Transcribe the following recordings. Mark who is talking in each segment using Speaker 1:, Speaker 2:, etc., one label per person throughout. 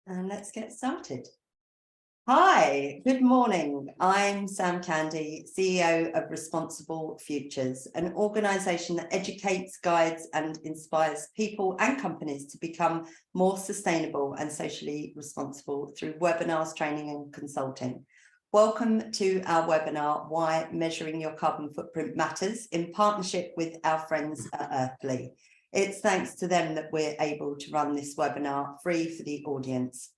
Speaker 1: And let's get started. Hi, good morning. I'm Sam Candy, CEO of Responsible Futures, an organisation that educates, guides and inspires people and companies to become more sustainable and socially responsible through webinars, training and consulting. Welcome to our webinar, Why Measuring Your Carbon Footprint Matters, in partnership with our friends at Earthly. It's thanks to them that we're able to run this webinar free for the audience.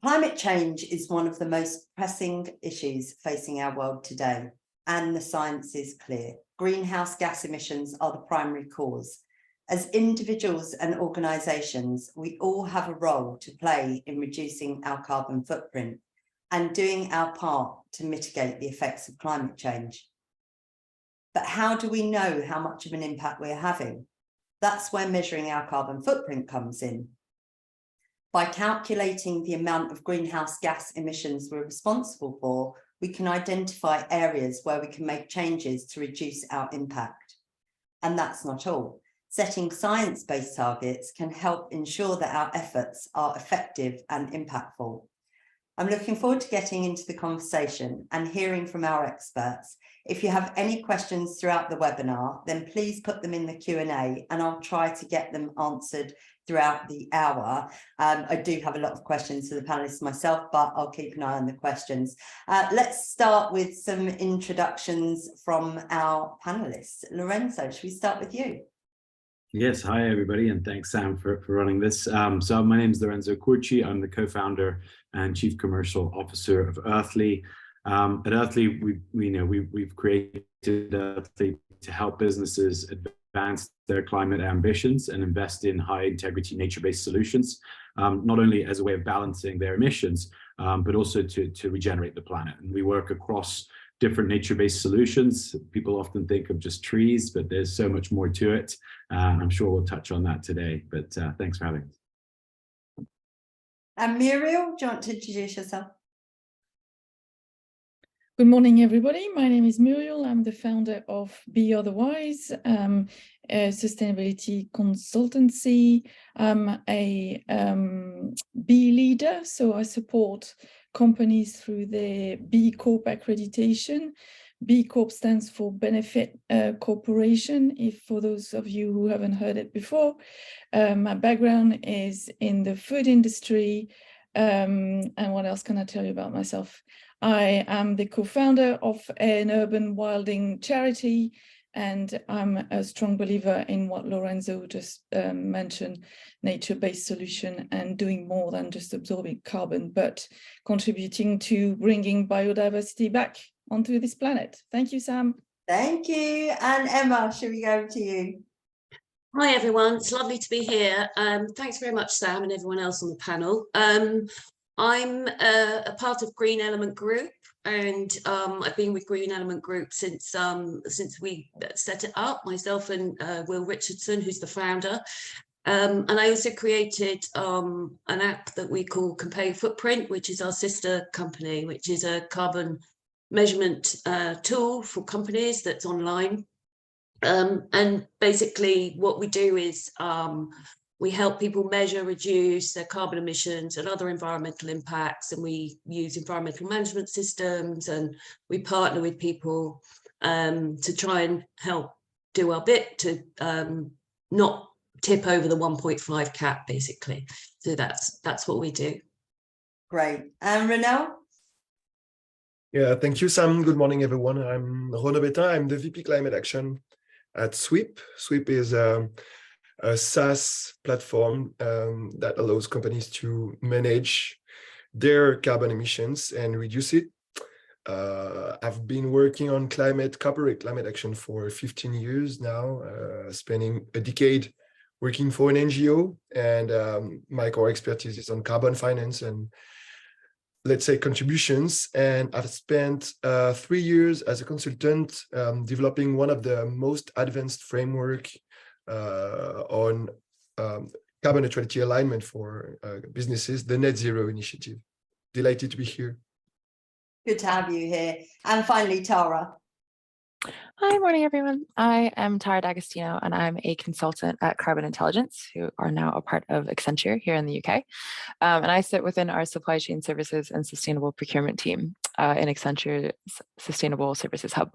Speaker 1: Climate change is one of the most pressing issues facing our world today, and the science is clear. Greenhouse gas emissions are the primary cause. As individuals and organisations, we all have a role to play in reducing our carbon footprint and doing our part to mitigate the effects of climate change. But how do we know how much of an impact we're having? That's where measuring our carbon footprint comes in. By calculating the amount of greenhouse gas emissions we're responsible for, we can identify areas where we can make changes to reduce our impact. And that's not all. Setting science-based targets can help ensure that our efforts are effective and impactful. I'm looking forward to getting into the conversation and hearing from our experts. If you have any questions throughout the webinar, then please put them in the Q&A and I'll try to get them answered throughout the hour. I do have a lot of questions for the panelists myself, but I'll keep an eye on the questions. Let's start with some introductions from our panelists. Lorenzo, should we start with you?
Speaker 2: Yes, hi everybody, and thanks Sam for running this. So my name is Lorenzo Curci. I'm the co-founder and chief commercial officer of Earthly. At Earthly, we've created Earthly to help businesses advance their climate ambitions and invest in high integrity nature-based solutions, not only as a way of balancing their emissions, but also to regenerate the planet. And we work across different nature-based solutions. People often think of just trees, but there's so much more to it. I'm sure we'll touch on that today, but thanks for having us.
Speaker 1: And Muriel, do you want to introduce yourself?
Speaker 3: Good morning, everybody. My name is Muriel. I'm the founder of Be Otherwise, a sustainability consultancy. I'm a B leader, so I support companies through their B Corp accreditation. B Corp stands for Benefit Corporation, if for those of you who haven't heard it before. My background is in the food industry. And what else can I tell you about myself? I am the co-founder of an urban wilding charity, and I'm a strong believer in what Lorenzo just mentioned, nature-based solution and doing more than just absorbing carbon, but contributing to bringing biodiversity back onto this planet. Thank you, Sam.
Speaker 1: Thank you. And Emma, should we go to you?
Speaker 4: Hi, everyone. It's lovely to be here. Thanks very much, Sam, and everyone else on the panel. I'm a part of Green Element Group, and I've been with Green Element Group since we set it up, myself and Will Richardson, who's the founder. And I also created an app that we call Compare Footprint, which is our sister company, which is a carbon measurement tool for companies that's online. And basically what we do is we help people measure, reduce their carbon emissions and other environmental impacts, and we use environmental management systems, and we partner with people to try and help do our bit to not tip over the 1.5 cap, basically. So that's what we do.
Speaker 1: Great. And Renel?
Speaker 5: Yeah, thank you, Sam. Good morning, everyone. I'm Renaud Bétain. I'm the VP Climate Action at Sweep. Sweep is a SaaS platform that allows companies to manage their carbon emissions and reduce it. I've been working on corporate climate action for 15 years now, spending a decade working for an NGO, and my core expertise is on carbon finance and, let's say, contributions. And I've spent 3 years as a consultant developing one of the most advanced framework on carbon neutrality alignment for businesses, the Net Zero Initiative. Delighted to be here.
Speaker 1: Good to have you here. And finally, Tara.
Speaker 6: Hi, morning, everyone. I am Tara D'Agostino, and I'm a consultant at Carbon Intelligence, who are now a part of Accenture here in the UK. And I sit within our supply chain services and sustainable procurement team in Accenture's Sustainable Services Hub.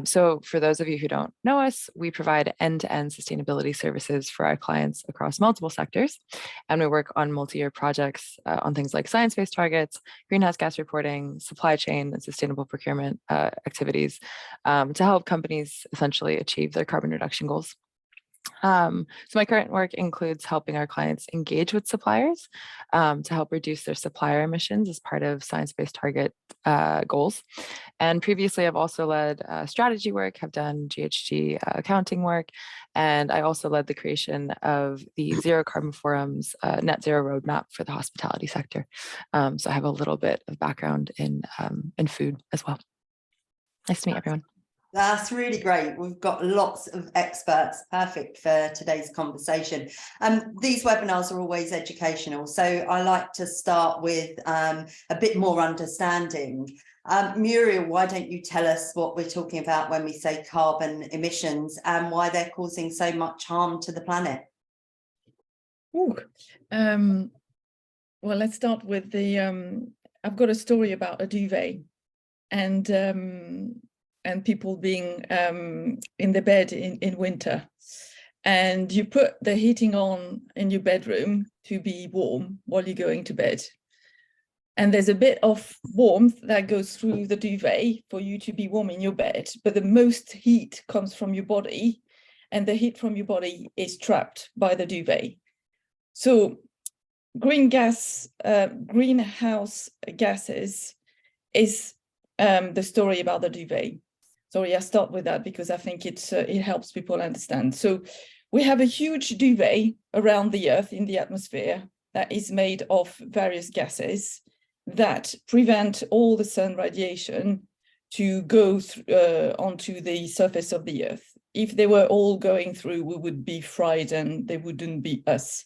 Speaker 6: So for those of you who don't know us, we provide end-to-end sustainability services for our clients across multiple sectors. And we work on multi-year projects on things like science-based targets, greenhouse gas reporting, supply chain and sustainable procurement activities to help companies essentially achieve their carbon reduction goals. So my current work includes helping our clients engage with suppliers to help reduce their supplier emissions as part of science-based target goals. And previously, I've also led strategy work, have done GHG accounting work, and I also led the creation of the Zero Carbon Forum's net zero roadmap for the hospitality sector. So I have a little bit of background in food as well. Nice to meet everyone.
Speaker 1: That's really great. We've got lots of experts, perfect for today's conversation. These webinars are always educational, so I like to start with a bit more understanding. Muriel, why don't you tell us what we're talking about when we say carbon emissions and why they're causing so much harm to the planet?
Speaker 3: Well, let's start with the, I've got a story about a duvet and people being in the bed in winter. And you put the heating on in your bedroom to be warm while you're going to bed. And there's a bit of warmth that goes through the duvet for you to be warm in your bed, but the most heat comes from your body, and the heat from your body is trapped by the duvet. So greenhouse gases is the story about the duvet. Sorry, I start with that because I think it helps people understand. So we have a huge duvet around the Earth in the atmosphere that is made of various gases that prevent all the sun radiation to go onto the surface of the Earth. If they were all going through, we would be fried and they wouldn't be us.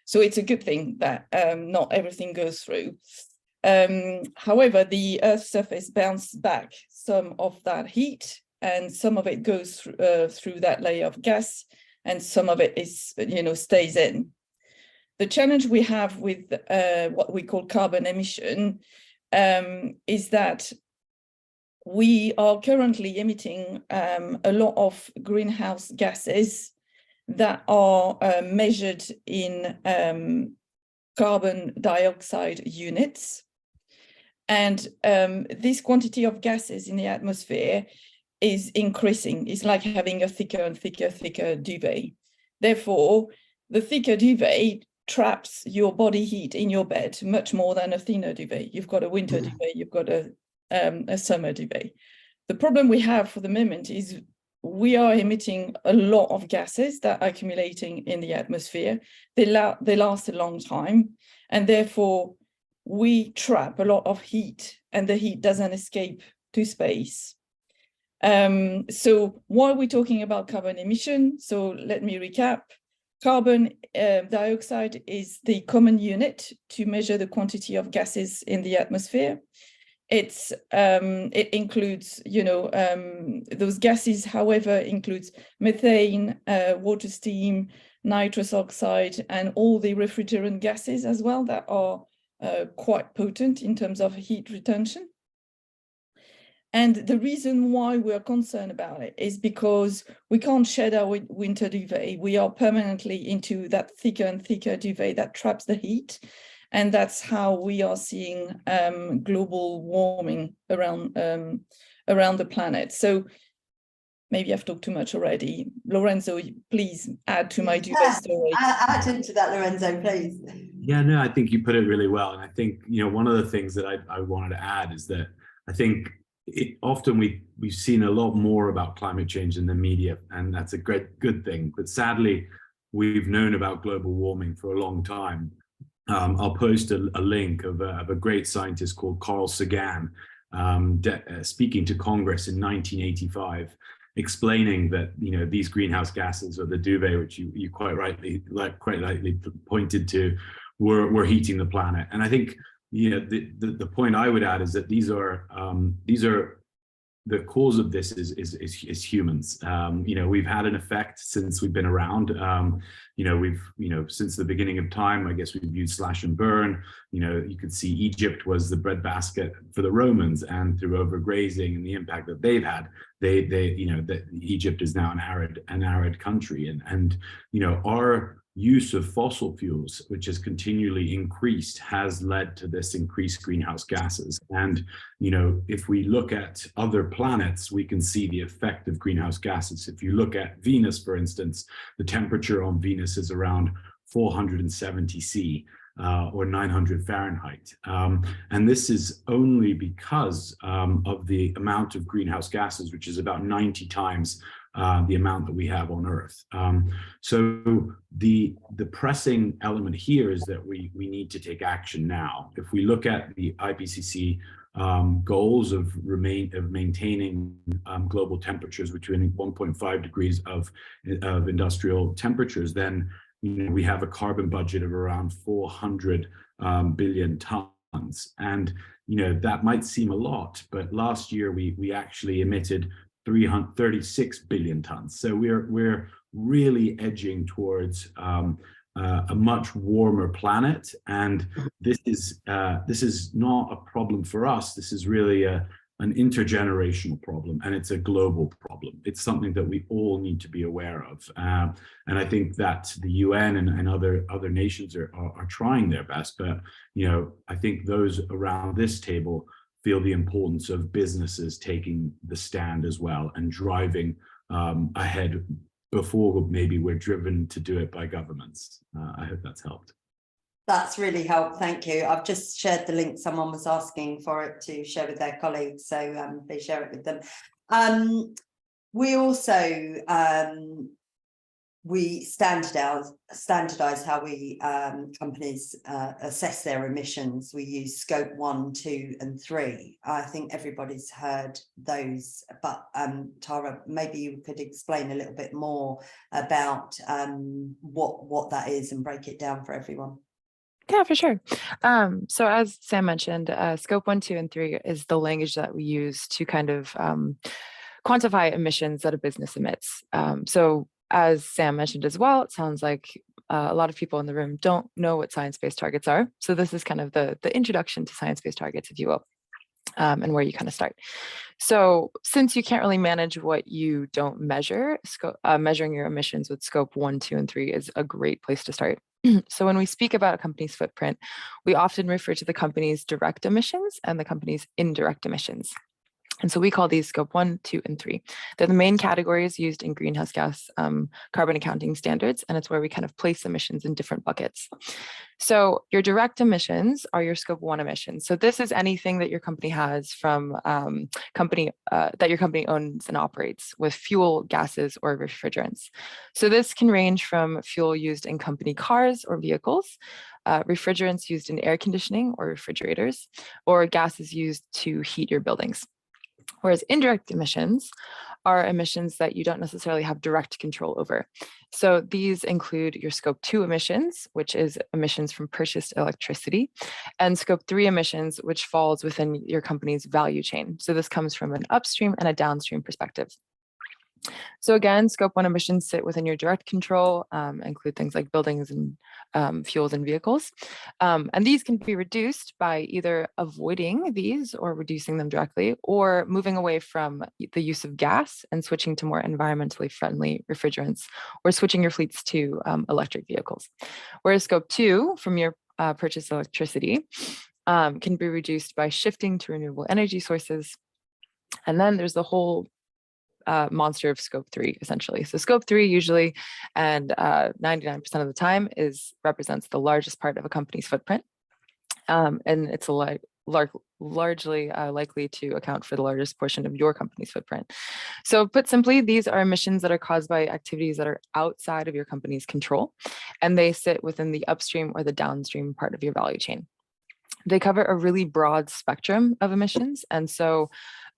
Speaker 3: So it's a good thing that not everything goes through. However, the Earth's surface bounces back some of that heat, and some of it goes through that layer of gas, and some of it is, stays in. The challenge we have with what we call carbon emission is that we are currently emitting a lot of greenhouse gases that are measured in carbon dioxide units. And this quantity of gases in the atmosphere is increasing. It's like having a thicker and thicker duvet. Therefore, the thicker duvet traps your body heat in your bed much more than a thinner duvet. You've got a winter duvet, you've got a summer duvet. The problem we have for the moment is we are emitting a lot of gases that are accumulating in the atmosphere. They last a long time, and therefore we trap a lot of heat, and the heat doesn't escape to space. So why are we talking about carbon emission? So let me recap. Carbon dioxide is the common unit to measure the quantity of gases in the atmosphere. It includes, those gases, however, includes methane, water steam, nitrous oxide, and all the refrigerant gases as well that are quite potent in terms of heat retention. And the reason why we're concerned about it is because we can't shed our winter duvet. We are permanently into that thicker and thicker duvet that traps the heat. And that's how we are seeing global warming around the planet. So maybe I've talked too much already. Lorenzo, please add to my duvet story.
Speaker 1: Add into that, Lorenzo, please.
Speaker 2: Yeah, no, I think you put it really well. And I think, one of the things that I wanted to add is that I think often we've seen a lot more about climate change in the media, and that's a good thing. But sadly, we've known about global warming for a long time. I'll post a link of a great scientist called Carl Sagan speaking to Congress in 1985, explaining that these greenhouse gases, or the duvet, which you quite rightly pointed to, were heating the planet. And I think the point I would add is that these are the cause of this is humans. We've had an effect since we've been around. Since the beginning of time, I guess we've used slash and burn. You could see Egypt was the breadbasket for the Romans, and through overgrazing and the impact that they've had, that Egypt is now an arid country, and our use of fossil fuels, which has continually increased, has led to this increased greenhouse gases. And if we look at other planets, we can see the effect of greenhouse gases. If you look at Venus, for instance, the temperature on Venus is around 470 C. Or 900 Fahrenheit. And this is only because of the amount of greenhouse gases, which is about 90 times the amount that we have on Earth. So the pressing element here is that we need to take action now. If we look at the IPCC goals of maintaining global temperatures between 1.5 degrees of industrial temperatures, then we have a carbon budget of around 400 billion tons. And, that might seem a lot, but last year we actually emitted 336 billion tons. So we're really edging towards a much warmer planet. And this is not a problem for us. This is really an intergenerational problem, and it's a global problem. It's something that we all need to be aware of. And I think that the UN and other nations are trying their best, but I think those around this table feel the importance of businesses taking the stand as well and driving ahead before maybe we're driven to do it by governments. I hope that's helped.
Speaker 1: That's really helped. Thank you. I've just shared the link. Someone was asking for it to share with their colleagues, so please share it with them. We also we standardize how we companies assess their emissions. We use scope 1, 2, and 3. I think everybody's heard those, but Tara, maybe you could explain a little bit more about what that is and break it down for everyone.
Speaker 6: Yeah, for sure. So as Sam mentioned, scope 1, 2, and 3 is the language that we use to kind of quantify emissions that a business emits. So as Sam mentioned as well, it sounds like a lot of people in the room don't know what science-based targets are. So this is kind of the introduction to science-based targets, if you will, and where you kind of start. So since you can't really manage what you don't measure, measuring your emissions with scope 1, 2, and 3 is a great place to start. So when we speak about a company's footprint, we often refer to the company's direct emissions and the company's indirect emissions. And so we call these scope 1, 2, and 3. They're the main categories used in greenhouse gas carbon accounting standards, and it's where we kind of place emissions in different buckets. So your direct emissions are your scope 1 emissions. So this is anything that your company has from that your company owns and operates with fuel, gases, or refrigerants. So this can range from fuel used in company cars or vehicles, refrigerants used in air conditioning or refrigerators, or gases used to heat your buildings. Whereas indirect emissions are emissions that you don't necessarily have direct control over. So these include your scope 2 emissions, which is emissions from purchased electricity, and scope 3 emissions, which falls within your company's value chain. So this comes from an upstream and a downstream perspective. So again, scope 1 emissions sit within your direct control, include things like buildings and fuels and vehicles. And these can be reduced by either avoiding these or reducing them directly, or moving away from the use of gas and switching to more environmentally friendly refrigerants, or switching your fleets to electric vehicles. Whereas scope 2 from your purchased electricity can be reduced by shifting to renewable energy sources. And then there's the whole monster of scope 3, essentially. So scope 3 usually, and 99% of the time, represents the largest part of a company's footprint. And it's largely likely to account for the largest portion of your company's footprint. So put simply, these are emissions that are caused by activities that are outside of your company's control, and they sit within the upstream or the downstream part of your value chain. They cover a really broad spectrum of emissions, and so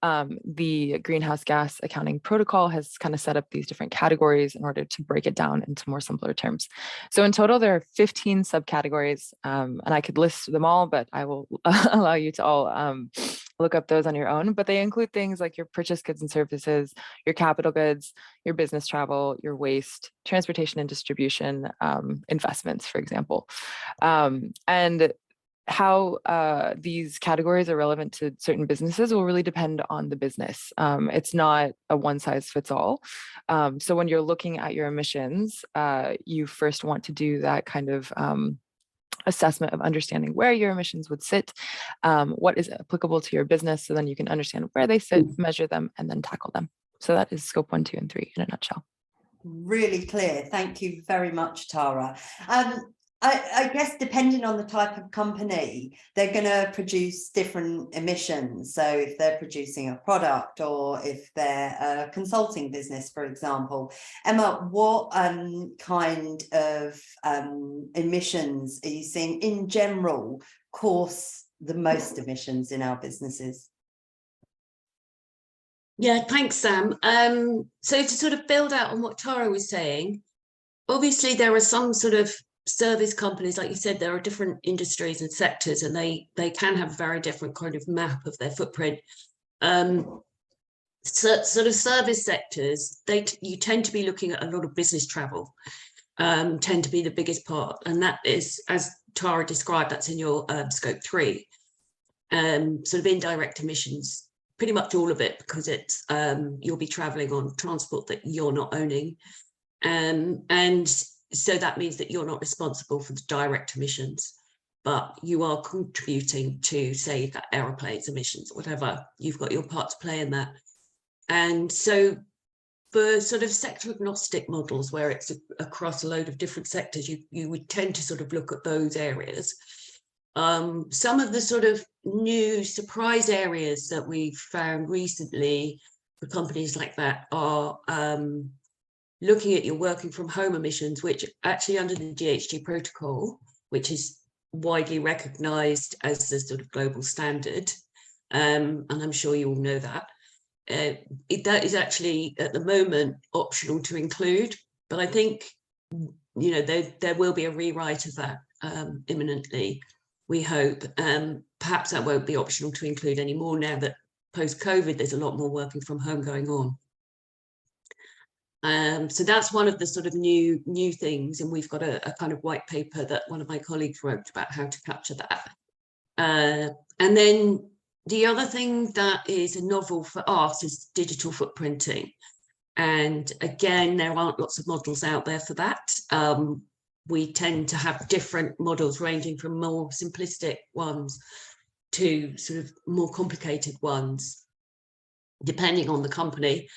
Speaker 6: the greenhouse gas accounting protocol has kind of set up these different categories in order to break it down into more simpler terms. So in total, there are 15 subcategories, and I could list them all, but I will allow you to all look up those on your own, but they include things like your purchase goods and services, your capital goods, your business travel, your waste, transportation and distribution, investments, for example. And how these categories are relevant to certain businesses will really depend on the business. It's not a one size fits all. So when you're looking at your emissions, you first want to do that kind of assessment of understanding where your emissions would sit, what is applicable to your business, so then you can understand where they sit, measure them, and then tackle them. So that is scope 1, 2, and 3 in a nutshell.
Speaker 1: Really clear. Thank you very much, Tara. I guess depending on the type of company, they're going to produce different emissions. So if they're producing a product or if they're a consulting business, for example. Emma, what kind of emissions are you seeing in general cause the most emissions in our businesses?
Speaker 4: Yeah, thanks, Sam. So to sort of build out on what Tara was saying, obviously there are some sort of service companies, like you said, there are different industries and sectors, and they can have a very different kind of map of their footprint. Sort of service sectors, you tend to be looking at a lot of business travel, tend to be the biggest part, and that is, as Tara described, that's in your scope 3, sort of indirect emissions, pretty much all of it, because it's you'll be traveling on transport that you're not owning, and so that means that you're not responsible for the direct emissions, but you are contributing to, say, that aeroplanes emissions or whatever. You've got your part to play in that. And so for sort of sector agnostic models where it's across a load of different sectors, you would tend to sort of look at those areas. Some of the sort of new surprise areas that we've found recently for companies like that are looking at your working from home emissions, which actually under the GHG protocol, which is widely recognized as the sort of global standard, and I'm sure you all know that, that is actually at the moment optional to include, but I think, you know, there will be a rewrite of that imminently, we hope. Perhaps that won't be optional to include anymore now that post-COVID there's a lot more working from home going on. So that's one of the sort of new things, and we've got a kind of white paper that one of my colleagues wrote about how to capture that. And then the other thing that is a novel for us is digital footprinting. And again, there aren't lots of models out there for that. We tend to have different models ranging from more simplistic ones to sort of more complicated ones, depending on the company.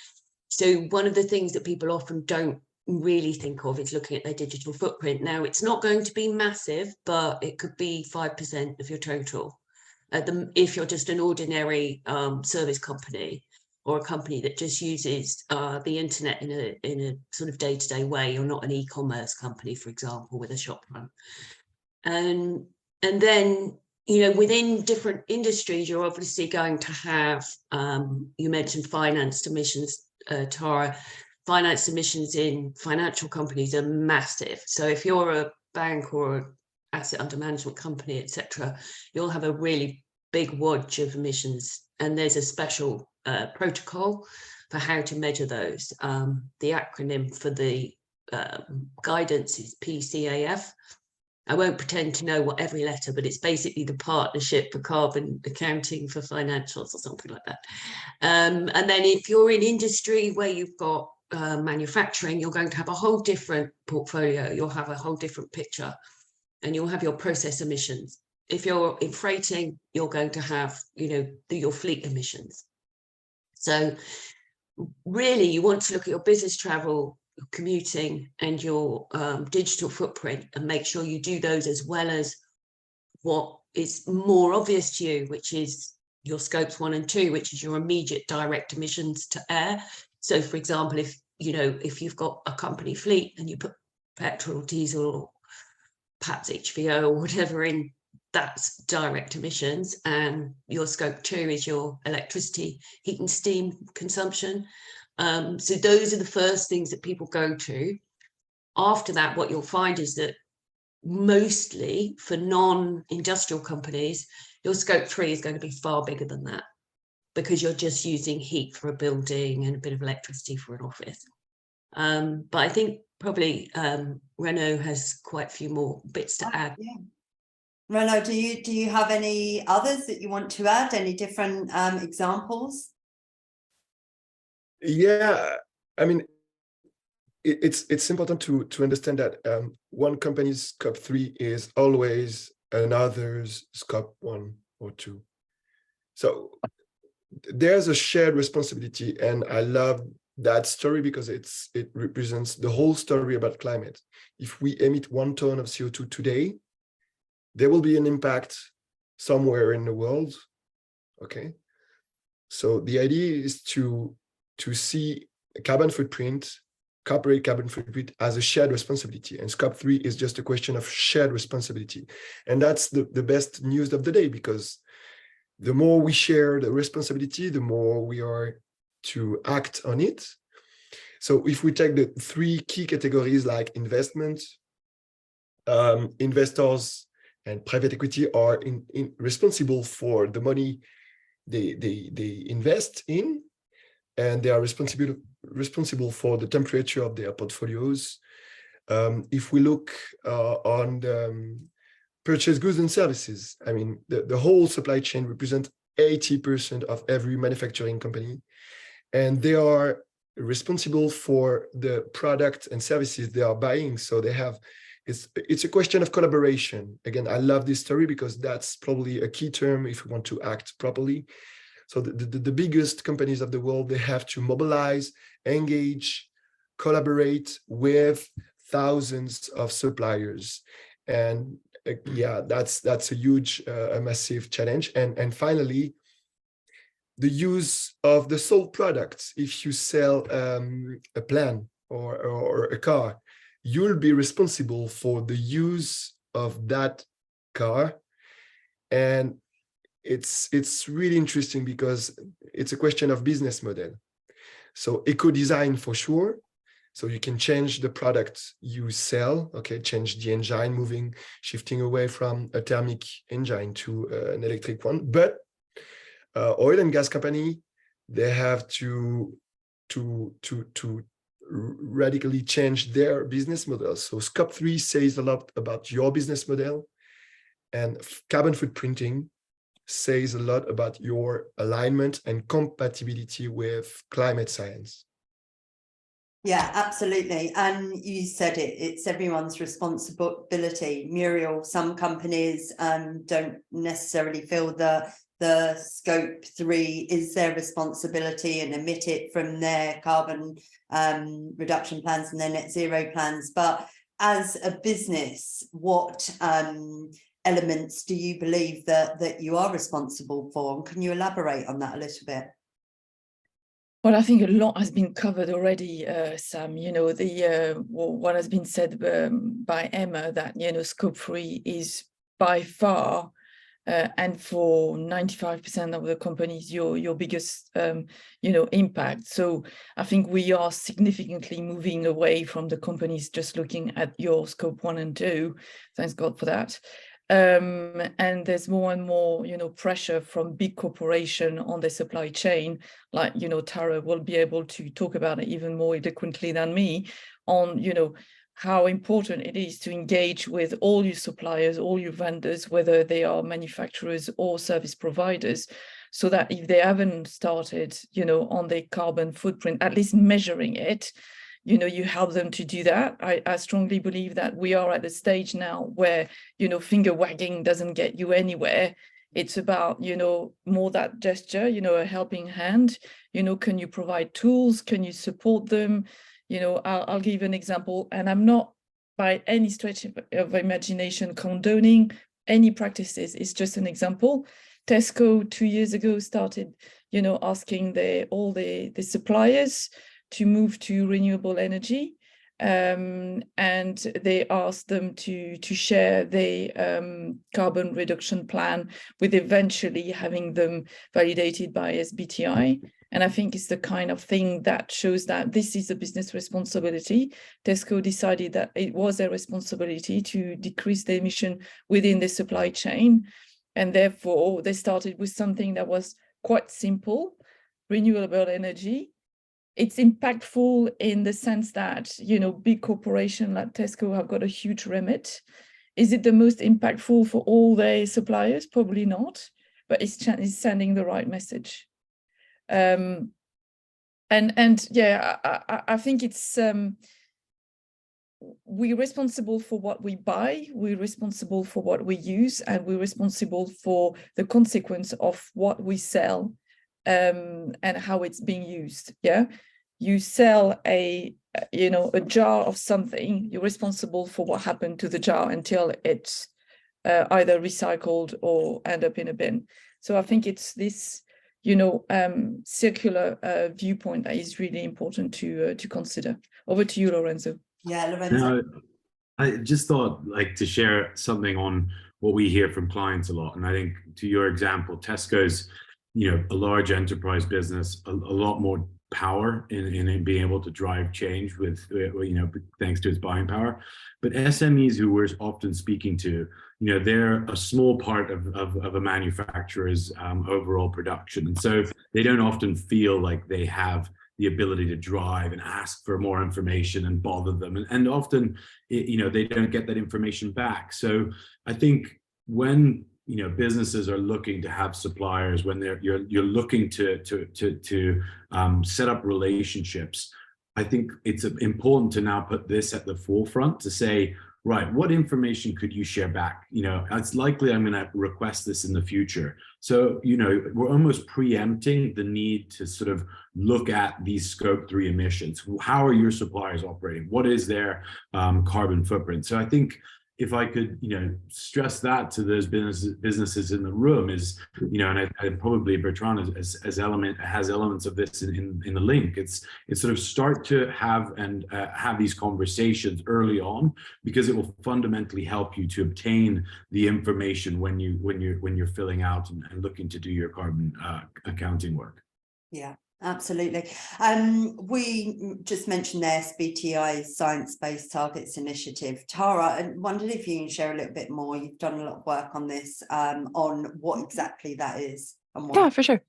Speaker 4: So one of the things that people often don't really think of is looking at their digital footprint. Now, it's not going to be massive, but it could be 5% of your total. If you're just an ordinary service company or a company that just uses the internet in a sort of day-to-day way, you're not an e-commerce company, for example, with a shop front. And then, you know, within different industries, you're obviously going to have, you mentioned financed emissions, Tara. Finance emissions in financial companies are massive. So if you're a bank or an asset under management company, etc., you'll have a really big wodge of emissions, and there's a special protocol for how to measure those. The acronym for the guidance is PCAF. I won't pretend to know what every letter, but it's basically the Partnership for Carbon Accounting for Financials or something like that. And then if you're in industry where you've got manufacturing, you're going to have a whole different portfolio. You'll have a whole different picture, and you'll have your process emissions. If you're in freighting, you're going to have, you know, your fleet emissions. So really, you want to look at your business travel, your commuting, and your digital footprint, and make sure you do those as well as what is more obvious to you, which is your scopes 1 and 2, which is your immediate direct emissions to air. So, for example, if you've got a company fleet and you put petrol, diesel, or perhaps HVO or whatever in, that's direct emissions, and your scope 2 is your electricity, heat and steam consumption. So those are the first things that people go to. After that, what you'll find is that mostly for non-industrial companies, your scope 3 is going to be far bigger than that. because you're just using heat for a building and a bit of electricity for an office. But I think probably Renaud has quite a few more bits to add.
Speaker 1: Yeah. Renaud, do you have any others that you want to add? Any different examples?
Speaker 5: Yeah, I mean, it's important to understand that one company's scope 3 is always another's scope 1 or 2. So there's a shared responsibility, and I love that story because it represents the whole story about climate. If we emit 1 ton of CO2 today, there will be an impact somewhere in the world. Okay, so the idea is to see a carbon footprint, corporate carbon footprint, as a shared responsibility, and scope 3 is just a question of shared responsibility. And that's the best news of the day, because the more we share the responsibility, the more we are to act on it. So if we take the 3 key categories like investment, investors and private equity are responsible for the money they invest in, and they are responsible for the temperature of their portfolios. If we look on the purchase goods and services, I mean, the whole supply chain represents 80% of every manufacturing company, and they are responsible for the product and services they are buying. So they have, it's a question of collaboration. Again, I love this story because that's probably a key term if we want to act properly. So the biggest companies of the world, they have to mobilize, engage, collaborate with thousands of suppliers. And yeah, that's a huge, a massive challenge. And finally, the use of the sold products. If you sell a plan or a car, you'll be responsible for the use of that car. And it's really interesting because it's a question of business model. So eco-design for sure. So you can change the product you sell, okay, change the engine, shifting away from a thermic engine to an electric one. But oil and gas company, they have to radically change their business model. So scope 3 says a lot about your business model, and carbon footprinting says a lot about your alignment and compatibility with climate science.
Speaker 1: Yeah, absolutely. And you said it's everyone's responsibility. Muriel, some companies don't necessarily feel the scope 3 is their responsibility and emit it from their carbon reduction plans and their net zero plans. But as a business, what elements do you believe that you are responsible for? And can you elaborate on that a little bit?
Speaker 3: Well, I think a lot has been covered already, Sam. You know, what has been said by Emma, that, you know, scope 3 is by far, and for 95% of the companies, your biggest, you know, impact. So I think we are significantly moving away from the companies just looking at your scope 1 and 2. Thanks God for that. And there's more and more, you know, pressure from big corporation on the supply chain, like, you know, Tara will be able to talk about it even more eloquently than me, on, you know, how important it is to engage with all your suppliers, all your vendors, whether they are manufacturers or service providers, so that if they haven't started, you know, on their carbon footprint, at least measuring it, you know, you help them to do that. I strongly believe that we are at a stage now where, you know, finger wagging doesn't get you anywhere. It's about, you know, more that gesture, you know, a helping hand. You know, can you provide tools? Can you support them? You know, I'll give an example, and I'm not by any stretch of imagination condoning any practices. It's just an example. Tesco 2 years ago started, you know, asking all the suppliers to move to renewable energy, and they asked them to share the carbon reduction plan, with eventually having them validated by SBTi. And I think it's the kind of thing that shows that this is a business responsibility. Tesco decided that it was their responsibility to decrease the emission within the supply chain, and therefore they started with something that was quite simple, renewable energy. It's impactful in the sense that, you know, big corporations like Tesco have got a huge remit. Is it the most impactful for all their suppliers? Probably not, but it's sending the right message. And yeah, I think it's we're responsible for what we buy, we're responsible for what we use, and we're responsible for the consequence of what we sell and how it's being used. Yeah, you sell a jar of something, you're responsible for what happened to the jar until it's either recycled or end up in a bin. So I think it's this circular viewpoint that is really important to consider. Over to you, Lorenzo.
Speaker 1: Yeah, Lorenzo.
Speaker 2: Now, I just thought like to share something on what we hear from clients a lot. And I think to your example, Tesco's, a large enterprise business, a lot more power in being able to drive change with, thanks to its buying power. But SMEs who we're often speaking to, they're a small part of a manufacturer's overall production. And so they don't often feel like they have the ability to drive and ask for more information and bother them. And often, they don't get that information back. So I think when, businesses are looking to have suppliers, when you're looking to set up relationships, I think it's important to now put this at the forefront to say, right, what information could you share back? It's likely I'm going to request this in the future. So, we're almost preempting the need to sort of look at these scope 3 emissions. How are your suppliers operating? What is their carbon footprint? So I think if I could, stress that to those businesses in the room is, and probably Bertrand has elements of this in the link. It's sort of start to have these conversations early on, because it will fundamentally help you to obtain the information when you're filling out and looking to do your carbon accounting work.
Speaker 1: Yeah. Absolutely. We just mentioned the SBTi Science-Based Targets Initiative. Tara, I wondered if you can share a little bit more. You've done a lot of work on this, on what exactly that is. And why.
Speaker 6: Yeah, for sure.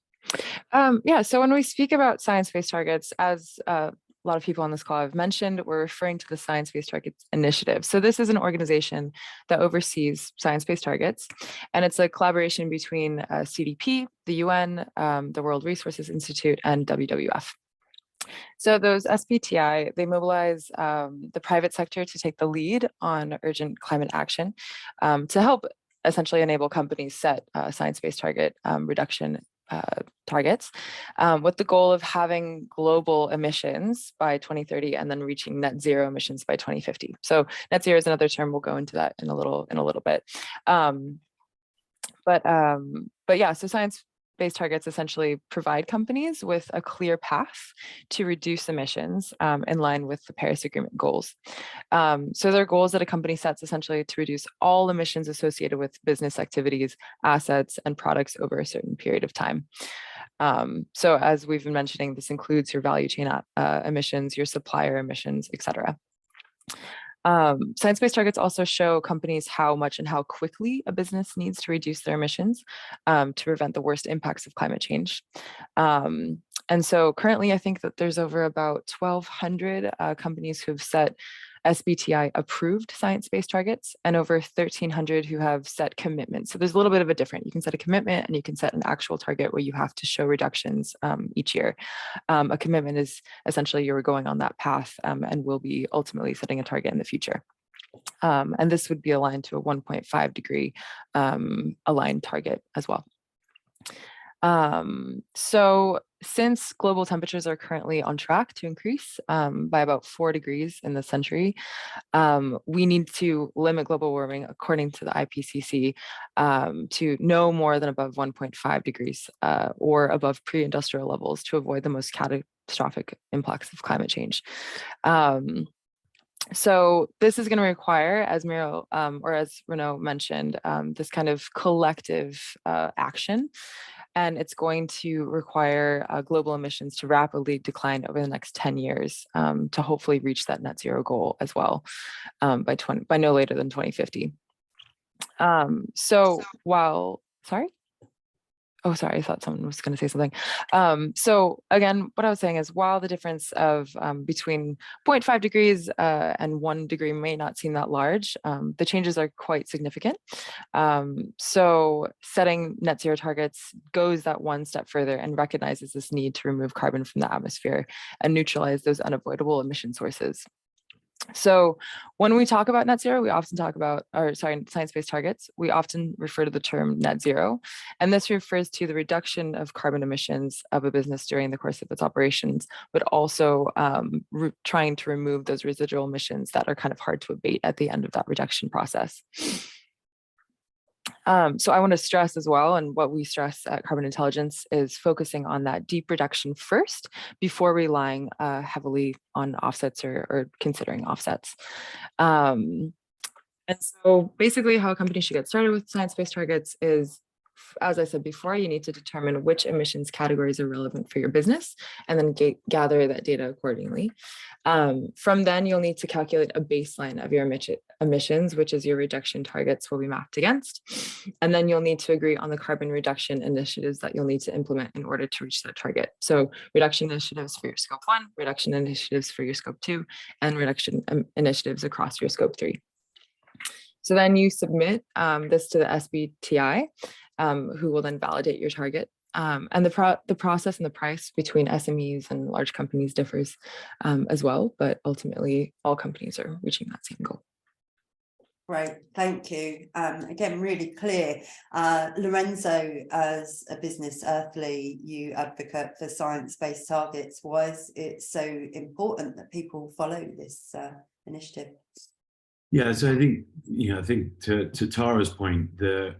Speaker 6: So when we speak about science-based targets, as a lot of people on this call have mentioned, we're referring to the Science-Based Targets Initiative. So this is an organization that oversees science-based targets, and it's a collaboration between CDP, the UN, the World Resources Institute, and WWF. So those SBTi, they mobilize the private sector to take the lead on urgent climate action to help essentially enable companies set science-based target reduction targets with the goal of having global emissions by 2030 and then reaching net zero emissions by 2050. So net zero is another term. We'll go into that in a little bit. But yeah, so science-based targets essentially provide companies with a clear path to reduce emissions in line with the Paris Agreement goals. So their goals that a company sets essentially to reduce all emissions associated with business activities, assets, and products over a certain period of time. So as we've been mentioning, this includes your value chain emissions, your supplier emissions, et cetera. Science-based targets also show companies how much and how quickly a business needs to reduce their emissions to prevent the worst impacts of climate change. And so currently, I think that there's over about 1,200 companies who have set SBTi approved science-based targets and over 1,300 who have set commitments. So there's a little bit of a difference. You can set a commitment and you can set an actual target where you have to show reductions each year. A commitment is essentially you're going on that path and will be ultimately setting a target in the future. And this would be aligned to a 1.5 degree aligned target as well. So since global temperatures are currently on track to increase by about 4 degrees in this century, we need to limit global warming, according to the IPCC, to no more than above 1.5 degrees or above pre-industrial levels to avoid the most catastrophic impacts of climate change. So this is going to require, as Muriel or as Renaud mentioned, this kind of collective action. And it's going to require global emissions to rapidly decline over the next 10 years to hopefully reach that net zero goal as well by no later than 2050. So while, sorry? Oh, sorry, I thought someone was going to say something. So again, what I was saying is while the difference of between 0.5 degrees and 1 degree may not seem that large, the changes are quite significant. So setting net zero targets goes that one step further and recognizes this need to remove carbon from the atmosphere and neutralize those unavoidable emission sources. So when we talk about net zero, we often talk about, science-based targets, we often refer to the term net zero. And this refers to the reduction of carbon emissions of a business during the course of its operations, but also trying to remove those residual emissions that are kind of hard to abate at the end of that reduction process. So I want to stress as well, and what we stress at Carbon Intelligence is focusing on that deep reduction first before relying heavily on offsets or considering offsets. And so basically how a company should get started with science-based targets is, as I said before, you need to determine which emissions categories are relevant for your business and then gather that data accordingly. From then, you'll need to calculate a baseline of your emissions, which is your reduction targets will be mapped against. And then you'll need to agree on the carbon reduction initiatives that you'll need to implement in order to reach that target. So reduction initiatives for your scope 1, reduction initiatives for your scope 2, and reduction initiatives across your scope 3. So then you submit this to the SBTI, who will then validate your target. And the process and the price between SMEs and large companies differs as well, but ultimately all companies are reaching that same goal.
Speaker 1: Great, thank you. Again, really clear. Lorenzo, as a business, Earthly, you advocate for science-based targets. Why is it so important that people follow this initiative?
Speaker 2: Yeah, so I think, to Tara's point,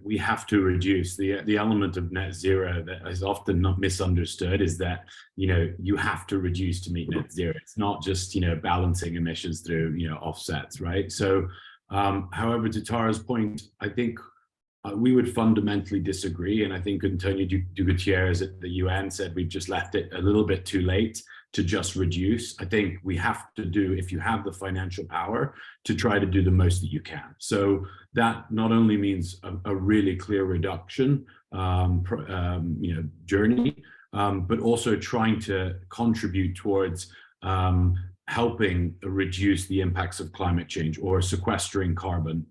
Speaker 2: we have to reduce the element of net zero that is often not misunderstood is that, you have to reduce to meet net zero. It's not just, balancing emissions through, offsets, right? So, however, to Tara's point, I think we would fundamentally disagree. And I think Antonio Gutierrez at the UN said we've just left it a little bit too late to just reduce. I think we have to do, if you have the financial power, to try to do the most that you can. So that not only means a really clear reduction journey, but also trying to contribute towards helping reduce the impacts of climate change or sequestering carbon.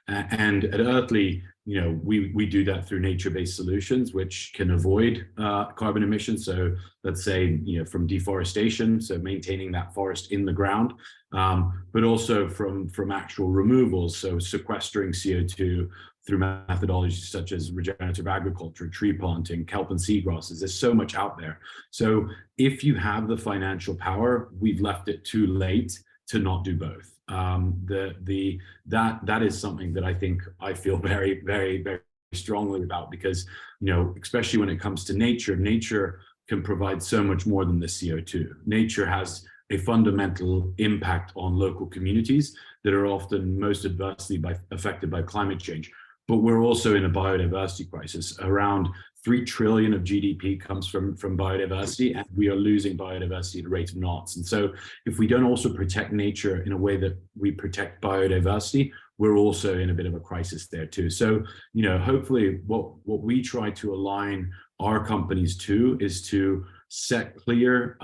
Speaker 2: And at Earthly, we do that through nature-based solutions, which can avoid carbon emissions. So let's say, from deforestation, so maintaining that forest in the ground, but also from actual removals, so sequestering CO2 through methodologies such as regenerative agriculture, tree planting, kelp and seagrasses. There's so much out there. So if you have the financial power, we've left it too late to not do both. That is something that I think I feel very, very, very strongly about, because, especially when it comes to nature can provide so much more than the CO2. Nature has a fundamental impact on local communities that are often most adversely affected by climate change. But we're also in a biodiversity crisis. Around 3 trillion of GDP comes from biodiversity, and we are losing biodiversity at a rate of knots. And so if we don't also protect nature in a way that we protect biodiversity, we're also in a bit of a crisis there too. So, hopefully what we try to align our companies to is to set clear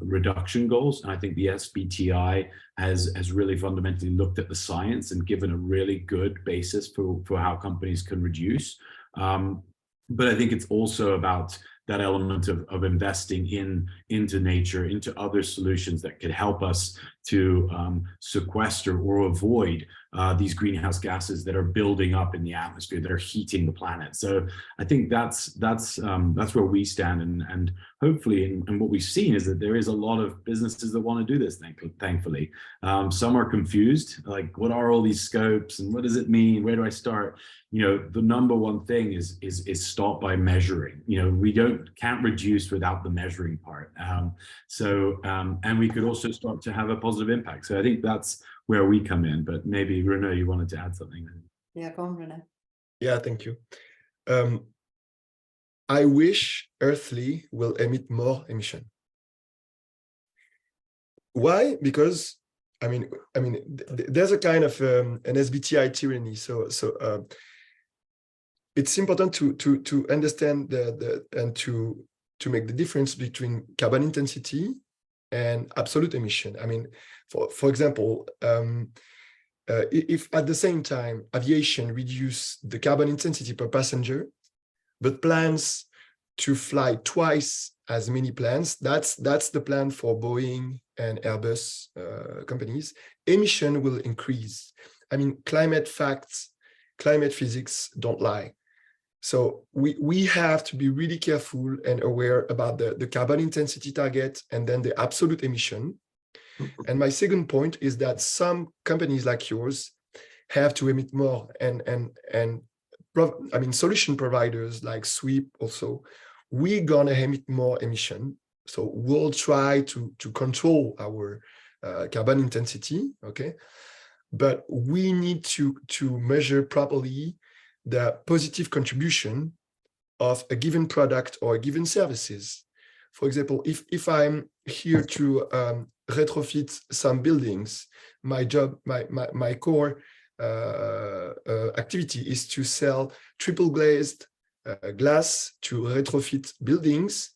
Speaker 2: reduction goals. And I think the SBTI has really fundamentally looked at the science and given a really good basis for how companies can reduce. But I think it's also about that element of investing into nature, into other solutions that could help us to sequester or avoid these greenhouse gases that are building up in the atmosphere, that are heating the planet. So I think that's where we stand, and hopefully, and what we've seen is that there is a lot of businesses that want to do this. Thankfully, some are confused, like what are all these scopes and what does it mean? Where do I start? The number one thing is start by measuring. We can't reduce without the measuring part. And we could also start to have a positive impact. So I think that's where we come in. But maybe Renaud, you wanted to add something.
Speaker 1: Yeah, go on, Renaud.
Speaker 5: Yeah, thank you. I wish Earthly will emit more emission. Why? Because there's a kind of an SBTI tyranny. So it's important to understand and to make the difference between carbon intensity and absolute emission. I mean, for example, if at the same time aviation reduce the carbon intensity per passenger, but plans to fly twice as many planes, that's the plan for Boeing and Airbus companies, emission will increase. I mean, climate facts, climate physics don't lie. So we have to be really careful and aware about the carbon intensity target and then the absolute emission. And my second point is that some companies like yours have to emit more, and I mean, solution providers like Sweep also, we're gonna emit more emission. So we'll try to control our carbon intensity, okay? But we need to measure properly the positive contribution of a given product or a given services. For example, if I'm here to retrofit some buildings, my job, my core activity is to sell triple glazed glass to retrofit buildings.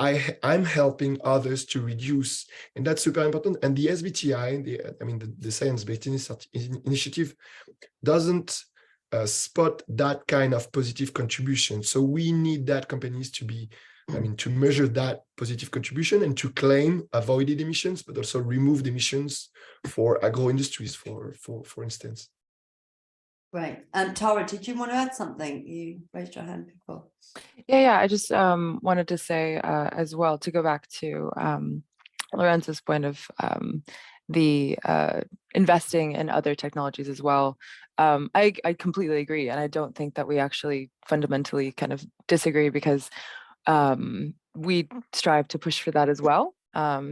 Speaker 5: I'm helping others to reduce, and that's super important. And the SBTi, the Science-Based Initiative, doesn't spot that kind of positive contribution. So we need that companies to be, to measure that positive contribution and to claim avoided emissions, but also removed emissions for agro industries, for instance.
Speaker 1: Right. Tara, did you want to add something? You raised your hand before.
Speaker 6: Yeah. I just wanted to say as well, to go back to Lorenzo's point of the investing in other technologies as well. I completely agree. And I don't think that we actually fundamentally kind of disagree, because we strive to push for that as well.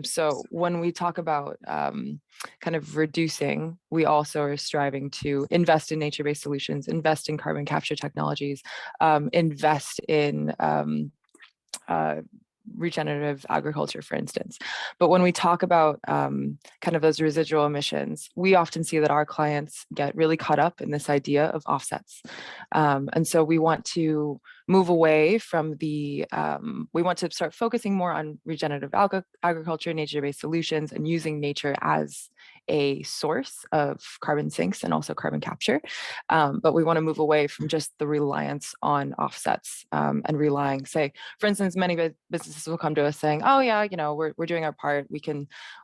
Speaker 6: So when we talk about kind of reducing, we also are striving to invest in nature-based solutions, invest in carbon capture technologies, invest in regenerative agriculture, for instance. But when we talk about kind of those residual emissions, we often see that our clients get really caught up in this idea of offsets. And so we want to move away from we want to start focusing more on regenerative agriculture, nature-based solutions, and using nature as a source of carbon sinks and also carbon capture. But we want to move away from just the reliance on offsets and relying, say, for instance, many businesses will come to us saying, oh yeah, we're doing our part.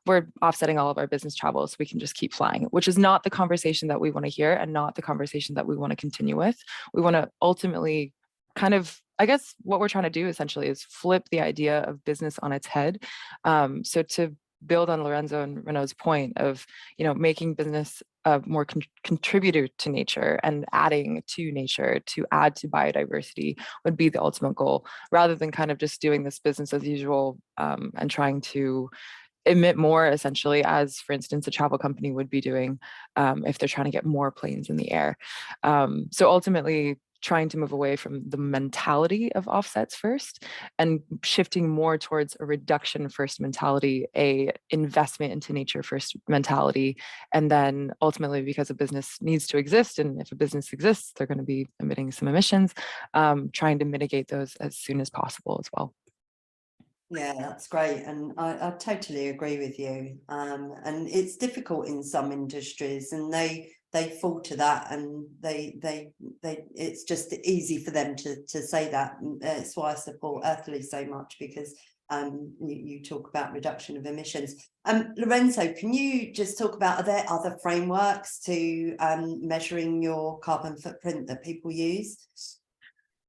Speaker 6: We're offsetting all of our business travel, so we can just keep flying, which is not the conversation that we want to hear and not the conversation that we want to continue with. We want to ultimately kind of, I guess what we're trying to do essentially is flip the idea of business on its head. So to build on Lorenzo and Renaud's point of, making business a more contributor to nature and adding to nature to add to biodiversity would be the ultimate goal, rather than kind of just doing this business as usual and trying to emit more, essentially, as, for instance, a travel company would be doing if they're trying to get more planes in the air. So ultimately, trying to move away from the mentality of offsets first and shifting more towards a reduction first mentality, a investment into nature first mentality. And then ultimately, because a business needs to exist, and if a business exists, they're going to be emitting some emissions, trying to mitigate those as soon as possible as well.
Speaker 1: Yeah, that's great. And I totally agree with you. And it's difficult in some industries, and they fall to that, and it's just easy for them to say that. It's why I support Earthly so much, because you talk about reduction of emissions. Lorenzo, can you just talk about, are there other frameworks to measuring your carbon footprint that people use?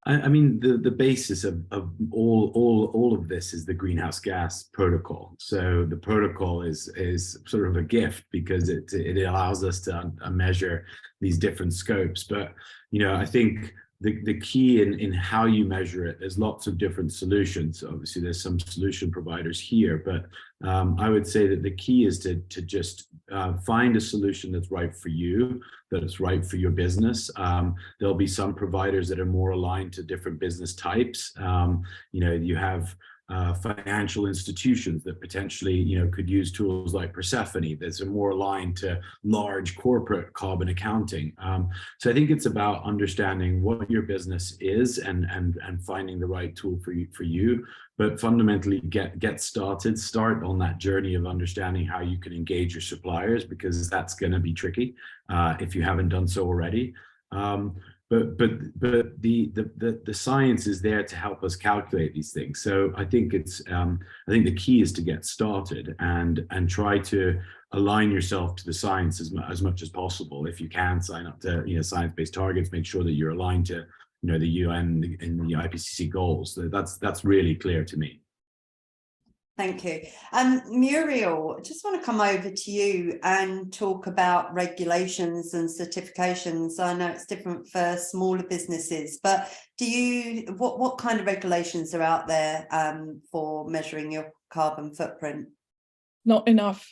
Speaker 2: I mean, the basis of all of this is the greenhouse gas protocol. So the protocol is sort of a gift, because it allows us to measure these different scopes. But I think the key in how you measure it, there's lots of different solutions. Obviously, there's some solution providers here, but I would say that the key is to just find a solution that's right for you, that is right for your business. There'll be some providers that are more aligned to different business types. You have financial institutions that potentially, you know, could use tools like Persephone that's more aligned to large corporate carbon accounting. So I think it's about understanding what your business is and finding the right tool for you, but fundamentally get started, start on that journey of understanding how you can engage your suppliers, because that's going to be tricky if you haven't done so already. But the science is there to help us calculate these things. So I think I think the key is to get started and try to align yourself to the science as much as possible. If you can sign up to, you know, science-based targets, make sure that you're aligned to, you know, the UN and the IPCC goals. That's really clear to me.
Speaker 1: Thank you. Muriel, I just want to come over to you and talk about regulations and certifications. I know it's different for smaller businesses, but what kind of regulations are out there for measuring your carbon footprint?
Speaker 3: Not enough.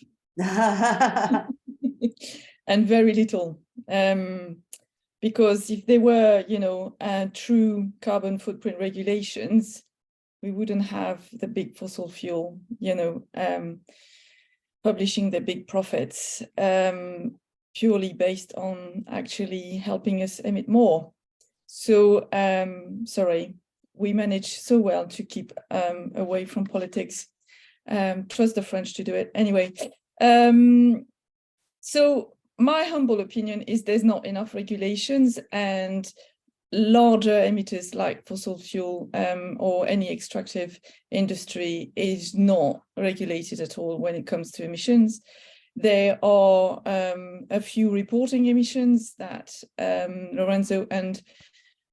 Speaker 3: And very little. Because if there were, you know, true carbon footprint regulations, we wouldn't have the big fossil fuel, you know, publishing the big profits purely based on actually helping us emit more. So, sorry, we manage so well to keep away from politics. Trust the French to do it. Anyway, so my humble opinion is there's not enough regulations, and larger emitters like fossil fuel or any extractive industry is not regulated at all when it comes to emissions. There are a few reporting emissions that Lorenzo and